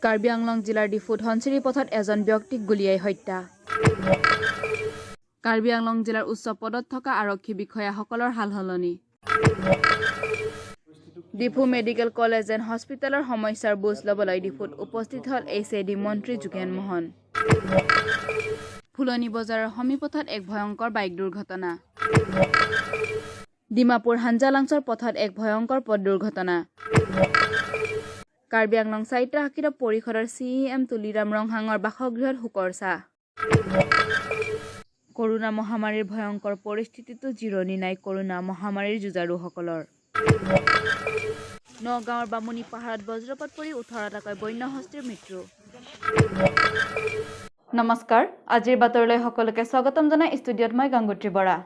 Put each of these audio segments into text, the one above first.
কাৰ্বি আংলং জিলাৰ ডিফুত হনচিৰি পথত এজন ব্যক্তিক গুলিয়াই হত্যা। কাৰ্বি আংলং জিলাৰ উচ্চ পদত থকা আৰক্ষী বিষয়াসকলৰ হালসলনি। ডিফু মেডিকেল কলেজ এণ্ড হস্পিটেলৰ সমস্যাৰ বুজ ল'বলৈ ডিফুত উপস্থিত হ'ল HAD মন্ত্ৰী যোগেন মহন। ফুলনি বজাৰৰ সমীপথত এক ভয়ংকৰ বাইক দুৰ্ঘটনা। ডিমাপুৰ হাঞ্জালাংছৰ পথত এক ভয়ংকৰ পথ দুৰ্ঘটনা। কাৰ্বি আংলং চাৰিটা শাখিত পৰিষদৰ CEM তুলিৰাম ৰংহাঙৰ বাসগৃহত শোকৰ ছাঁ। কৰোনা মহামাৰীৰ ভয়ংকৰ পৰিস্থিতিতো জিৰণি নাই কৰোনা মহামাৰীৰ যুঁজাৰুসকলৰ। নগাঁৱৰ বামুণী পাহাৰত বজ্ৰপাত পৰি 18টাকৈ বন্যহস্তীৰ মৃত্যু। নমস্কাৰ, আজিৰ বাতৰিলৈ সকলোকে স্বাগতম জনাই ষ্টুডিঅ'ত মই গংগোত্ৰী বৰা।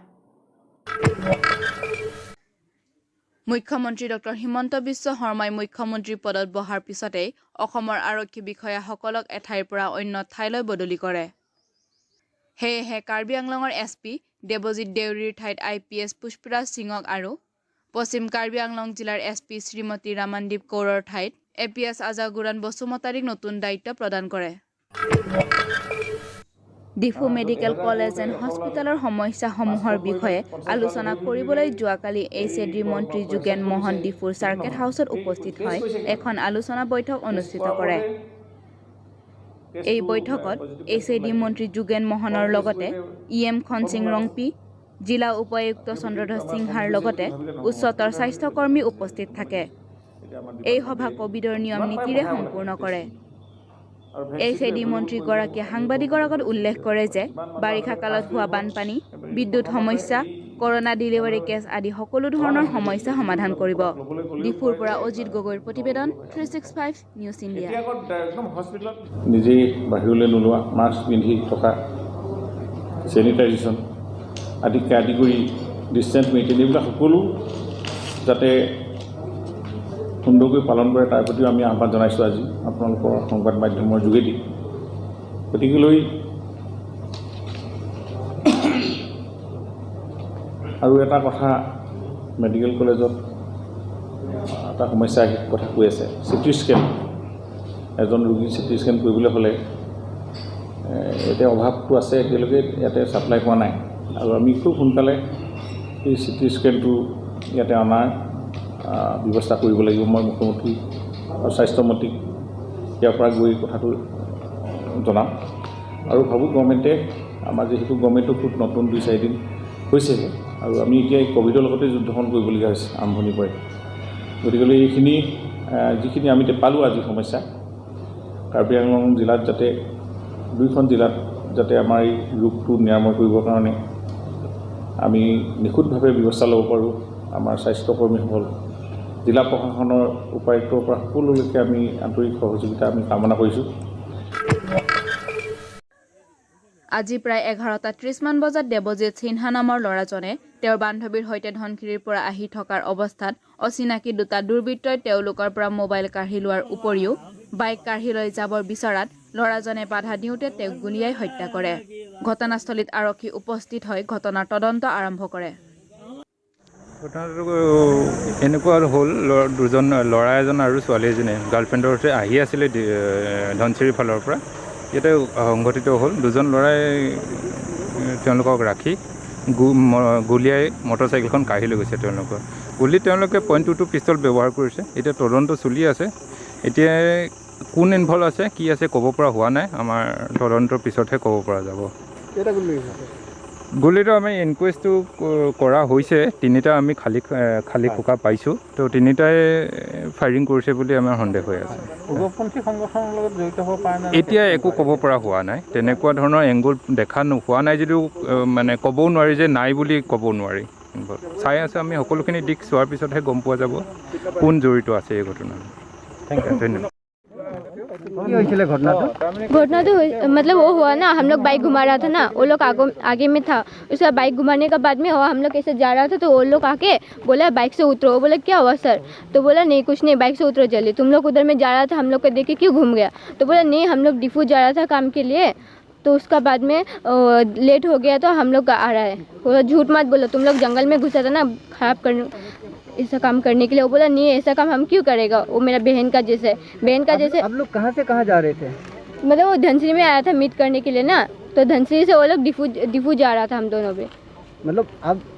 মুখ্যমন্ত্ৰী ডক্টৰ হিমন্ত বিশ্ব শৰ্মাই মুখ্যমন্ত্ৰী পদত বহাৰ পিছতেই অসমৰ আৰক্ষী বিষয়াসকলক এঠাইৰ পৰা অন্য ঠাইলৈ বদলি কৰে। সেয়েহে কাৰ্বি আংলঙৰ SP দেৱজিৎ দেউৰীৰ ঠাইত IPS পুষ্পৰাজ সিঙক আৰু পশ্চিম কাৰ্বি আংলং জিলাৰ SP শ্ৰীমতী ৰামানদীপ কৌৰৰ ঠাইত APS আজাগুৰান বসুমতাৰীক নতুন দায়িত্ব প্ৰদান কৰে। ডিফু মেডিকেল কলেজ এণ্ড হস্পিটেলৰ সমস্যাসমূহৰ বিষয়ে আলোচনা কৰিবলৈ যোৱাকালি HAD মন্ত্ৰী যোগেন মহন ডিফুৰ চাৰ্কেট হাউচত উপস্থিত হৈ এখন আলোচনা বৈঠক অনুষ্ঠিত কৰে। এই বৈঠকত HAD মন্ত্ৰী যোগেন মহনৰ লগতে EM খনসিং ৰংপি, জিলা উপায়ুক্ত চন্দ্ৰধৰ সিংহাৰ লগতে উচ্চতৰ স্বাস্থ্যকৰ্মী উপস্থিত থাকে। এই সভা কোভিডৰ নিয়ম নীতিৰে সম্পূৰ্ণ কৰে। HAD মন্ত্ৰীগৰাকীয়ে সাংবাদিকৰ আগত উল্লেখ কৰে যে বাৰিষা কালত হোৱা বানপানী, বিদ্যুৎ সমস্যা, কৰোনা ডেলিভাৰী কেছ আদি সকলো ধৰণৰ সমস্যা সমাধান কৰিব। ডিফুৰ পৰা অজিত গগৈৰ প্ৰতিবেদন 365 নিউজ ইণ্ডিয়া। নিজেই বাহিৰলৈ নোলোৱা, মাস্ক পিন্ধি থকা, চেনিটাইজেশ্যন আদিকে আদি কৰি ডিষ্টেঞ্চ মেইনটেইন এইবিলাক সকলো যাতে সুন্দৰকৈ পালন কৰে তাৰ প্ৰতিও আমি আহ্বান জনাইছোঁ আজি আপোনালোকৰ সংবাদ মাধ্যমৰ যোগেদি। গতিকেলৈ আৰু এটা কথা মেডিকেল কলেজত এটা সমস্যা কথা কৈ আছে, CT স্কেন। এজন ৰোগীৰ CT স্কেন কৰিবলৈ হ'লে এতিয়া অভাৱটো আছে, এতিয়ালৈকে ইয়াতে ছাপ্লাই হোৱা নাই আৰু আমি খুব সোনকালে এই CT স্কেনটো ইয়াতে অনাৰ ব্যৱস্থা কৰিব লাগিব। মই মুখ্যমন্ত্ৰী আৰু স্বাস্থ্যমন্ত্ৰীক ইয়াৰ পৰা গৈ কথাটো জনাম আৰু ভাবোঁ গভৰ্ণমেণ্টে আমাৰ যিহেতু গভৰ্ণমেণ্টটো খুব নতুন 2-4 দিন হৈছেহে আৰু আমি এতিয়া এই কোভিডৰ লগতে যুদ্ধখন কৰিবলগীয়া হৈছে আৰম্ভণিৰ পৰাই। গতিকেলৈ এইখিনি যিখিনি আমি পালোঁ আজি সমস্যা কাৰ্বি আংলং জিলাত যাতে 2খন জিলাত যাতে আমাৰ এই ৰোগটো নিৰাময় কৰিবৰ কাৰণে আমি নিখুঁতভাৱে ব্যৱস্থা ল'ব পাৰোঁ। আমাৰ স্বাস্থ্যকৰ্মীসকল, জিলা প্ৰশাসনৰ উপায়ুক্তৰ পৰা সকলোলৈকে আমি আন্তৰিক সহযোগিতা আমি কামনা কৰিছোঁ। আজি প্ৰায় 11:30 মান বজাত দেৱজিৎ সিনহা নামৰ ল'ৰাজনে তেওঁৰ বান্ধৱীৰ সৈতে ধনশিৰিৰ পৰা আহি থকাৰ অৱস্থাত অচিনাকি দুটা দুৰ্বৃত্তই তেওঁলোকৰ পৰা মোবাইল কাঢ়ি লোৱাৰ উপৰিও বাইক কাঢ়ি লৈ যাবৰ বিচৰাত ল'ৰাজনে বাধা দিওঁতে তেওঁক গুলীয়াই হত্যা কৰে। ঘটনাস্থলীত আৰক্ষী উপস্থিত হৈ ঘটনাৰ তদন্ত আৰম্ভ কৰে। ঘটনাটো এনেকুৱা হ'ল, দুজন ল'ৰা এজন আৰু ছোৱালী এজনী গাৰ্লফ্ৰেণ্ডৰ সৈতে আহি আছিলে ধনশিৰিৰ ফালৰ পৰা। ইয়াতে সংঘটিত হ'ল, দুজন ল'ৰাই তেওঁলোকক ৰাখি গুলীয়াই মটৰচাইকেলখন কাঢ়ি লৈ গৈছে। তেওঁলোকে .22 পিষ্টল ব্যৱহাৰ কৰিছে। এতিয়া তদন্ত চলি আছে। এতিয়া কোন ইনভল্ভ আছে, কি আছে ক'ব পৰা হোৱা নাই। আমাৰ তদন্তৰ পিছতহে ক'ব পৰা যাব। গুলিটো আমি ইনকুৱেষ্টটো কৰা হৈছে, 3টা আমি খালী খোকা পাইছোঁ। তো 3টাই ফায়াৰিং কৰিছে বুলি আমাৰ সন্দেহ হৈ আছে। উগ্ৰপন্থী সংগঠনৰ লগত জড়িত হ'ব পাৰে নাই এতিয়া একো ক'ব পৰা হোৱা নাই। তেনেকুৱা ধৰণৰ এংগুল দেখা হোৱা নাই যদিও মানে ক'বও নোৱাৰি যে নাই বুলি ক'ব নোৱাৰি। চাই আছে আমি, সকলোখিনি দিশ চোৱাৰ পিছতহে গম পোৱা যাব কোন জড়িত আছে এই ঘটনাত। ধন্যবাদ। घटना तो मतलब वो हुआ ना, हम लोग बाइक घुमा रहा था ना, वो लोग आगे में था। उसका बाइक घुमाने के बाद में हम लोग कैसे जा रहा था तो वो लोग आके बोला बाइक से उतरो। बोला क्या हुआ सर? तो बोला नहीं कुछ नहीं, बाइक से उतरो जल्दी। तुम लोग उधर में जा रहा था, हम लोग को देख के क्यों घूम गया? तो बोला नहीं हम लोग डिफू जा रहा था काम के लिए, तो उसका बाद में लेट हो गया तो हम लोग आ रहा है। झूठ मत बोलो, तुम लोग जंगल में घुसा था ना, खराब कर ऐसा काम करने के लिए। वो बोला नहीं ऐसा काम हम क्यों करेगा, वो मेरा बहन का जैसे आप लोग कहाँ से कहाँ जा रहे थे? मतलब वो धनसिरी में आया था मीट करने के लिए ना, तो धनसिरी से वो लोग डिफू जा रहा था हम दोनों पे। मतलब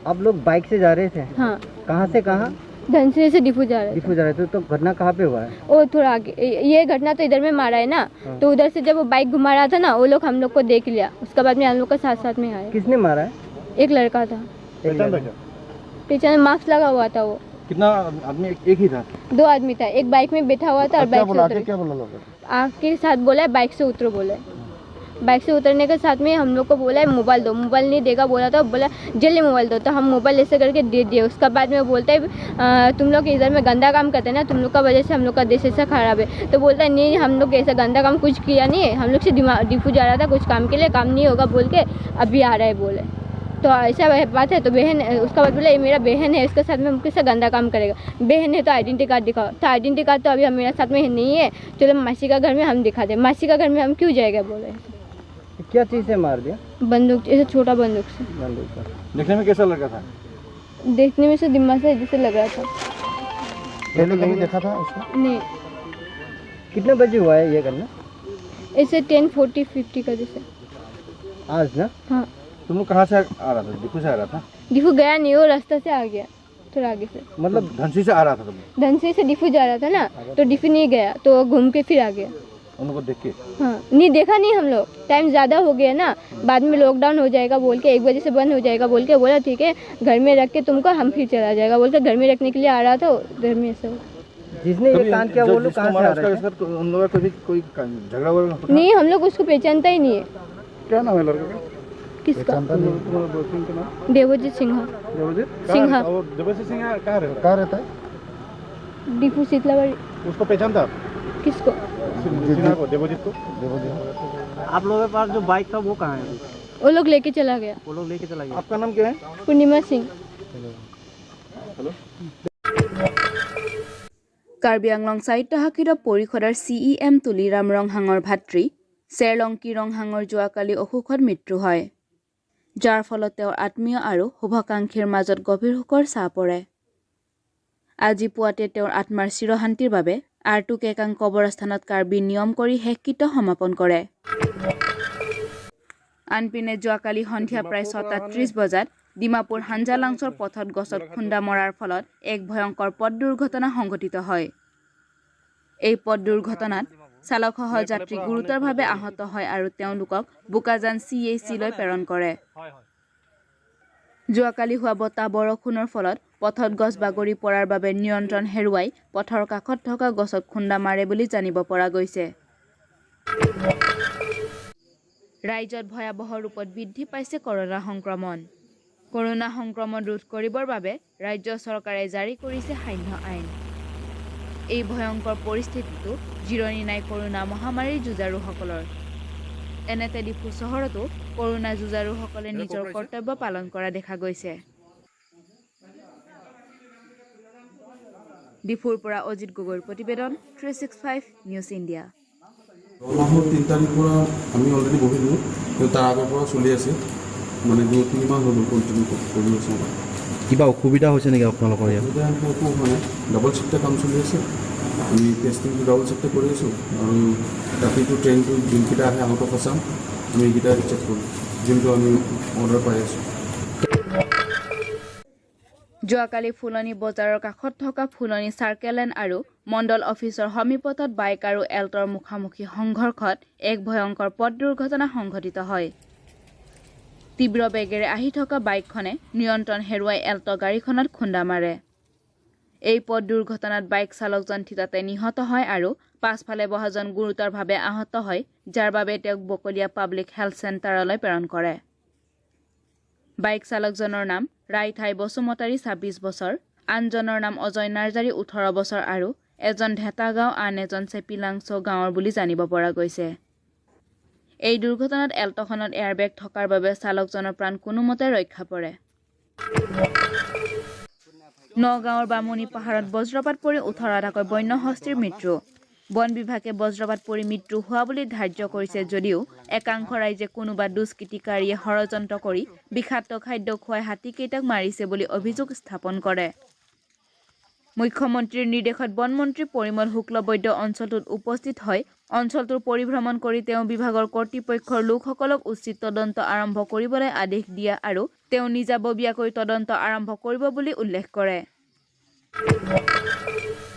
आप लोग बाइक से जा रहे थे? हाँ। कहाँ से कहाँ? धनसिरी से डिफू जा रहे थे। तो घटना कहाँ पे हुआ है? वो थोड़ा आगे, ये घटना तो इधर में मारा है ना, तो उधर से जब वो बाइक घुमा रहा था ना, वो लोग हम लोग को देख लिया, उसके बाद में हम लोग के साथ साथ में आए। किसने मारा है? एक लड़का था, पीछे मास्क लगा हुआ था। वो कितना आदमी? एक ही था? 2 आदमी था, एक बाइक में बैठा हुआ था और बाइक से क्या बोला लोग? आके साथ बोला है बाइक से उतरो, बोला है। बाइक से उतरने के साथ में हम लोग को बोला है मोबाइल दो, मोबाइल नहीं देगा बोला था, बोला जल्दी मोबाइल दो, तो हम मोबाइल ऐसे करके दे दिए। उसके बाद में बोलता है तुम लोग इधर में गंदा काम करते हैं ना, तुम लोग का वजह से हम लोग का देश ऐसा खराब है। तो बोलता है नहीं हम लोग ऐसा गंदा काम कुछ किया नहीं है, हम लोग से डिफू जा रहा था कुछ काम के लिए, काम नहीं होगा बोल के अभी आ रहा है बोले। तो ऐसा बात है तो बहन, उसका बाद बोला ये मेरा बहन है, इसके साथ में कैसे गंदा काम करेगा, बहन है तो आइडेंटिटी कार्ड दिखाओ, तो आइडेंटिटी कार्ड तो अभी हम मेरे साथ में नहीं है, चलो मासी का घर में हम दिखा दे, मासी का घर में हम क्यों जाएगा बोले। क्या चीज़ से मार दिया? बंदूक, ऐसे छोटा बंदूक से। देखने में कैसा लगा था? देखने में से दिमाग से जैसे लग रहा था। पहले कहीं देखा था उसको? नहीं। कितने बजे हुआ है ये घटना? ऐसे 10:40-50 का जैसे। आज ना? हाँ। तुम लोग कहाँ से आ रहा था? डिफू से आ रहा था? डिफू गया नहीं, वो रास्ता से आ गया थोड़ा आगे से। मतलब धनसिरी से आ रहा था तुम? धनसिरी से डिफू जा रहा था ना, तो डिफू नहीं गया, तो घूम के फिर आ गया। उन लोगों को देख के? हाँ, नहीं देखा नहीं हम लोग, टाइम ज़्यादा हो गया ना, बाद में लॉकडाउन हो जाएगा बोल के 1 बजे से बंद हो जाएगा बोल के बोला ठीक है घर में रख के तुमको हम फिर चला जाएगा बोल के घर में रखने के लिए आ रहा था। घर में ऐसा जिसने ये कांड किया वो लोग कहाँ से आ रहे थे? उन लोगों का कोई झगड़ा वगैरह नहीं, हम लोग उसको पहचानता ही नहीं है। क्या नाम है लड़के का? किसका? देवजीत सिन्हा। देवजीत सिंह कहाँ रहता है? डिफू शीतलाबाड़ी। उसको पहचानता? किसको? देवजीत को। आप लोगों के पास जो बाइक था वो कहाँ है? वो लोग लेके चला गया। वो लोग लेके चला गया। आपका नाम क्या है? पूर्णिमा सिंह। কাৰ্বি আংলং সাহিত্য শাখিৰ পৰিষদৰ CEM তুলিৰাম ৰংহাঙৰ ভাতৃ চেৰলংকি ৰংহাঙৰ যোৱাকালি অসুখত মৃত্যু হয়, যাৰ ফলত তেওঁৰ আত্মীয় আৰু শুভাকাংক্ষীৰ মাজত গভীৰ শোকৰ ছাঁ পৰে। আজি পুৱাতে তেওঁৰ আত্মাৰ চিৰশান্তিৰ বাবে R2 কেকাং কবৰস্থানত কাৰ্বি নিয়ম কৰি শেষকৃত্য সমাপন কৰে। আনপিনে যোৱাকালি সন্ধিয়া প্ৰায় 6:30 বজাত ডিমাপুৰ হাঞ্জালাংছৰ পথত গছত খুন্দা মৰাৰ ফলত এক ভয়ংকৰ পথ দুৰ্ঘটনা সংঘটিত হয়। এই পথ দুৰ্ঘটনাত চালকসহ যাত্ৰী গুৰুতৰভাৱে আহত হয় আৰু তেওঁলোকক বোকাজান CHC-লৈ প্ৰেৰণ কৰে। যোৱাকালি হোৱা বতাহ বৰষুণৰ ফলত পথত গছ বাগৰি পৰাৰ বাবে নিয়ন্ত্ৰণ হেৰুৱাই পথৰ কাষত থকা গছত খুন্দা মাৰে বুলি জানিব পৰা গৈছে। ৰাজ্যত ভয়াৱহ ৰূপত বৃদ্ধি পাইছে কৰোনা সংক্ৰমণ। কৰোনা সংক্ৰমণ ৰোধ কৰিবৰ বাবে ৰাজ্য চৰকাৰে জাৰি কৰিছে সান্য আইন। এই ভয়ংকৰ পৰিস্থিতিটো জিৰণি নাই কৰোনা মহামাৰীৰ যুঁজাৰুসকলৰ। এনেতে ডিফু চহৰতো কৰোনা যুঁজাৰুসকলে নিজৰ কৰ্তব্য পালন কৰা দেখা গৈছে। ডিফুৰ পৰা অজিত গগৈৰ প্ৰতিবেদন 365 নিউজ ইণ্ডিয়া। মাহৰ 3 তাৰিখৰ পৰা আমি অলৰেডি বহিলোঁ, তাৰ আগৰ পৰা চলি আছে, মানে 2-3 মাহ হ'ল কণ্টিনিউ কৰি আছোঁ। কিবা অসুবিধা হৈছে নেকি আপোনালোকৰ ইয়াত? অসুবিধা একো হোৱা নাই, ডাবল চিফ্টে কাম চলি আছে, আমি টেষ্টিংটো ডাবল চিফ্টে কৰি আছোঁ আৰু ৰাতিটো ট্ৰেইনটো যোনকেইটা আহে আউট অফ আছাম আমি এইকেইটা চেক কৰোঁ, যোনটো আমি অৰ্ডাৰ পাই আছোঁ। যোৱাকালি ফুলনি বজাৰৰ কাষত থকা ফুলনি চাৰ্কেল লেন আৰু মণ্ডল অফিচৰ সমীপত বাইক আৰু এল্টৰ মুখামুখি সংঘৰ্ষত এক ভয়ংকৰ পথ দুৰ্ঘটনা সংঘটিত হয়। তীব্ৰ বেগেৰে আহি থকা বাইকখনে নিয়ন্ত্ৰণ হেৰুৱাই এল্ট গাড়ীখনত খুন্দা মাৰে। এই পথ দুৰ্ঘটনাত বাইক চালকজন থিতাতে নিহত হয় আৰু পাছফালে বহাজন গুৰুতৰভাৱে আহত হয়, যাৰ বাবে তেওঁক বকলীয়া পাব্লিক হেল্থ চেণ্টাৰলৈ প্ৰেৰণ কৰে। বাইক চালকজনৰ নাম ৰাইঠাই বসুমতাৰী 26 বছৰ, আনজনৰ নাম অজয় নাৰ্জাৰী 18 বছৰ আৰু এজন ঢেতাগাঁও আন এজন চেপিলাংছ গাঁৱৰ বুলি জানিব পৰা গৈছে। এই দুৰ্ঘটনাত এল্টখনত এয়াৰবেগ থকাৰ বাবে চালকজনৰ প্ৰাণ কোনোমতে ৰক্ষা পৰে। নগাঁৱৰ বামুণী পাহাৰত বজ্ৰপাত পৰি 18টাকৈ বন্য হস্তীৰ মৃত্যু। বন বিভাগে বজ্ৰপাত পৰি মৃত্যু হোৱা বুলি ধাৰ্য কৰিছে যদিও একাংশ ৰাইজে কোনোবা দুষ্কৃতিকাৰীয়ে ষড়যন্ত্ৰ কৰি বিষাক্ত খাদ্য খুৱাই হাতীকেইটাক মাৰিছে বুলি অভিযোগ স্থাপন কৰে। মুখ্যমন্ত্ৰীৰ নিৰ্দেশত বনমন্ত্ৰী পৰিমল শুক্লবৈদ্য অঞ্চলটোত উপস্থিত হয় অঞ্চলটোৰ পৰিভ্ৰমণ কৰি তেওঁ বিভাগৰ কৰ্তৃপক্ষৰ লোকসকলক উচিত তদন্ত আৰম্ভ কৰিবলৈ আদেশ দিয়া আৰু তেওঁ নিজাববীয়াকৈ তদন্ত আৰম্ভ কৰিব বুলি উল্লেখ কৰে।